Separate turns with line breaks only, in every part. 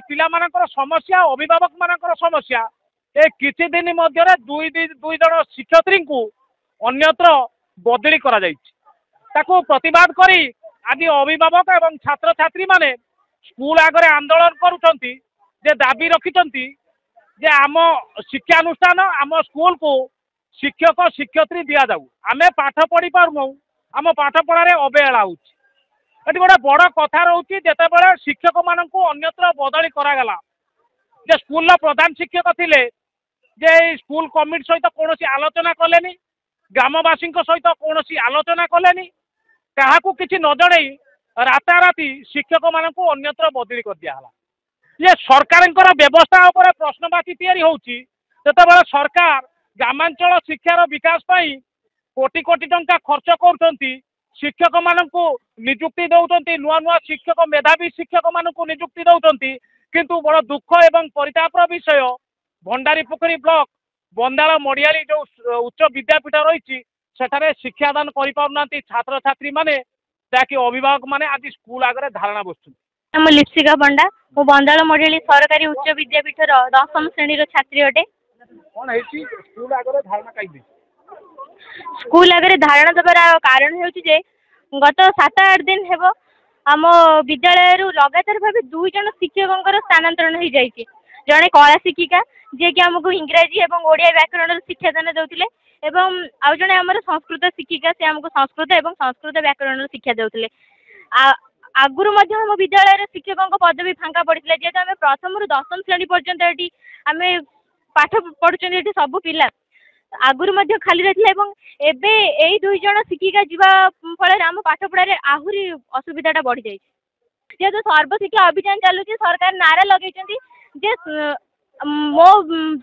पिला मानकर समस्या अभिभावक मानकर समस्या ए किछि दिन मध्य दुई जन शिक्षयित्री को अन्यत्र बदली करा जायछि। ताकू प्रतिवाद करी आज अभिभावक एवं छात्र छात्री माने स्कूल आगे आंदोलन करुछंती जे दाबी रखिछंती जे आम शिक्षानुष्ठान आम स्कूल को शिक्षक शिक्षयित्री दिया जाऊ आमे पाठ पढ़ी पारनु आम पाठ पढ़ारे अवहेला होछि। एटी गोटे बड़ कथा रोचे जितेबाला शिक्षक मान अन्यत्र बदली करागला जे स्कूल प्रधान शिक्षक थिले जे स्कूल कमिटी सहित कौन आलोचना कलेनी ग्रामवासी सहित कौन आलोचना कलेनी क्या किसी न जन राताराति शिक्षक मान अन्यत्र बदली कर दिया ये सरकार व्यवस्था उपर प्रश्नवाची तैयारी होउची जेतेबाला सरकार ग्रामांचल शिक्षार विकास पाई कोटी कोटी टंका खर्च करुछंती शिक्षक मानू निजुक्ति दौरान नुआ नुआ शिक्षक मेधावी शिक्षक मानू निजुक्ति दौरान किंतु बड़ दुख एवं परितापर विषय भंडारी पोखरी ब्लॉक बंदाल मड़ियाली जो उच्च विद्यापीठ रही सेठारे शिक्षादान करें छात्र छात्री माने ताकि अभिभावक माने आज स्कूल आगे धारणा बसुँ।
लिप्सिका पंडा मो बंदाल मड़ियाली सरकारी उच्च विद्यापीठर 10म श्रेणी छात्री अटे।
कौन है स्कूल आगे धारणा कहीं
स्कूल आगे धारणा देवार कारण हो गत 7-8 दिन हेब आम विद्यालय लगातार भाव 2 जन शिक्षकों स्थानांतरण हो जाए। जड़े कला शिक्षिका जी कि आमको इंग्राजी और ओडिया व्याकरण शिक्षादान देते एवं आउ जड़े आम संस्कृत शिक्षिका से आमको संस्कृत और संस्कृत व्याकरण शिक्षा देते। आगुरी आम विद्यालय शिक्षकों पदवी फांका पड़ता जेहेतु आम प्रथम 10म श्रेणी पर्यंत ये आम पाठ पढ़ुं ये सब पिला आगुरी खाली रही एबे यही 2 जन शिक्षिका जीवा फल आम पाठ पढ़ारे आहरी असुविधा बढ़ी जाए। जेहेतु सर्वशिक्षा अभियान चलुची सरकार नारा लगे जे मो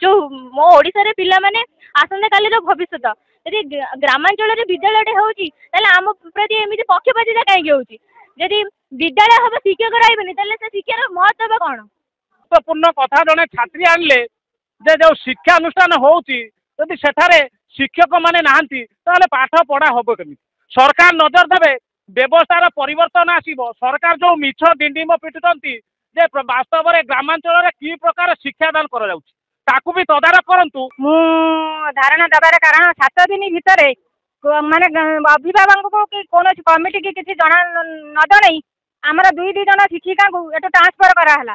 जो मो ओडिशा रे पिला माने आसंता काली भविष्य यदि ग्रामांचल विद्यालय होउची ताले आम प्रति एमिति पक्षपातिता कहीं होउची यदि विद्यालय हम शिक्षक रही से शिक्षार महत्व कौन
महत्वपूर्ण कथा जड़े छात्री आनले जो शिक्षानुष्ठान होउची यदि सेठारे शिक्षक माने नाहंती ताले पाठ पढ़ा हम केमी सरकार नजर देवे व्यवस्थार परिवर्तन आसीबो। सरकार जो मिछ डिंडिम पिटुचंती जे वास्तव में ग्रामांचल कि प्रकार शिक्षादान करा जाउची ताकू भी तदारख करंतु।
मु धारणा दबार कारण 7 दिन भितर माने अभिभावक को कि कौन कमिटी की किसी जना न जन आमर 2 जन शिक्षिका को एटू ट्रांसफर कराला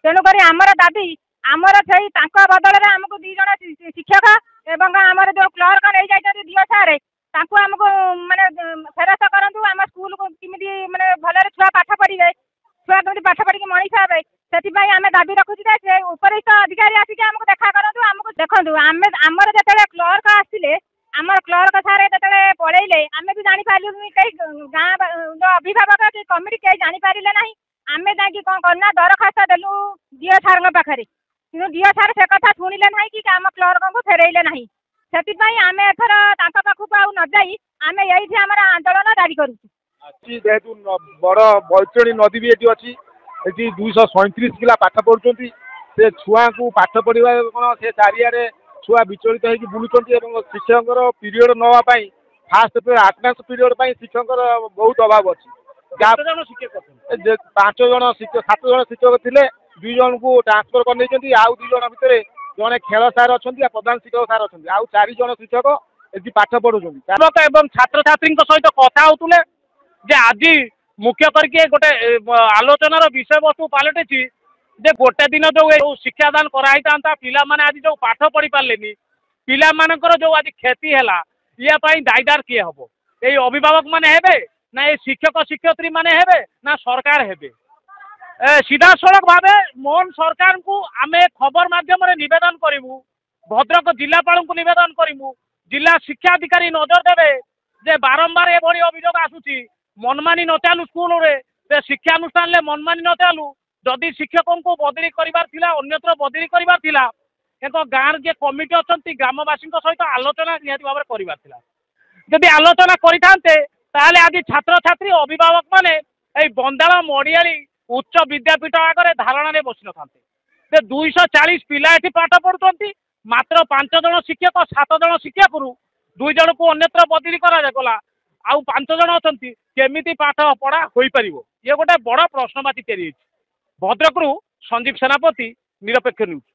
तेणुक आमर दाबी आमर से बदल में आमको 2 जन शिक्षक एवं आमर जो क्लर्क नहीं जाइए दियो सारे तांको आमको माने फेरस्त करंतु आम स्कूल को किमिति माने भलरे छुआ पाठ पढ़िबे छुआ कमिटी पाठ पढ़ी मनीष हे से आम दाबी रखुचे से उपरिस्थ अधिकारी आसिक आमको देखा करूँ आमको देखु आमर जो क्लर्क आसते आमर क्लर्क सारे जो पलैले आम भी जापारू कहीं गाँ जो अभिभावक कि कमिटी कहीं जापारे ना आम जाकि कौन करना दरखास्त देलु डीओ सार पाखे कि डीओ सार से कथा शुणिले ना कि आम क्लर्क को फेरइले ना से आम एथर पाखक आउ न जाई आम यही आम आंदोलन जारी करूँ।
जेहेतु बड़ बैतरणी नदी भी ये अच्छी ये 237 पिला पाठ पढ़ुं से छुआ को पाठ पढ़ा कौन से चारिड़े छुआ विचलित हो बुलूँ शिक्षक पीरियड नापी फास्ट आटेंडेंस पीरियड शिक्षक बहुत अभाव अच्छी 5 जन शिक्षक 7 जन शिक्षक थे 2 जन को ट्रांसफर कर आउ 2 जन भितर जड़े खेल सार अच्छा प्रधान शिक्षक सार अच्छा आउ 4 जन शिक्षक ये पाठ पढ़ुं
एवं छात्र छात्री सहित कथा होते जे आज मुख्य करके गोटे आलोचनार विषय वस्तु पलटि जे गोटे दिन जो शिक्षादान कराई था पिला माने आज जो पाठ पढ़ी पारे पिला मानकर जो आज क्षति है या दायदार किए हम ये अभिभावक माने हेबे ना ये शिक्षक शिक्षयित्री माने हेबे ना सरकार हेबे। सीधा सड़क भाव मोहन सरकार को आम खबर माध्यम नवेदन करूँ भद्रक जिलापाल को नवेदन करूँ जिला शिक्षा अधिकारी नजर देवे जे बारंबार एभली अभियोग आसूची मनमानी न चालू स्कूल रे शिक्षानुष्ठान मनमानी न चालू जदि शिक्षकों को बदली करार अन्यत्र बदली करार एक गाँव जे कमिटी अच्छा ग्रामवासी सहित आलोचना निहत भाव में जदि आलोचना करते आज छात्र छात्री अभिभावक माने बंदाल मड़ियाली उच्च विद्यापीठ आगे धारणा बसी न 240 पिला ये पाठ पढ़ुं मात्र 5 जन शिक्षक 7 जन शिक्षक 2 जन को अन्यत्र बदली करागला आउ 5 जन अच्छा केमिति पाठ पढ़ा हो पार ये गोटे बड़ प्रश्नवाची तैयारी भद्रक ସଞ୍ଜୀବ ସେନାପତି ନିରପେକ୍ଷ ନ୍ୟୁଜ୍।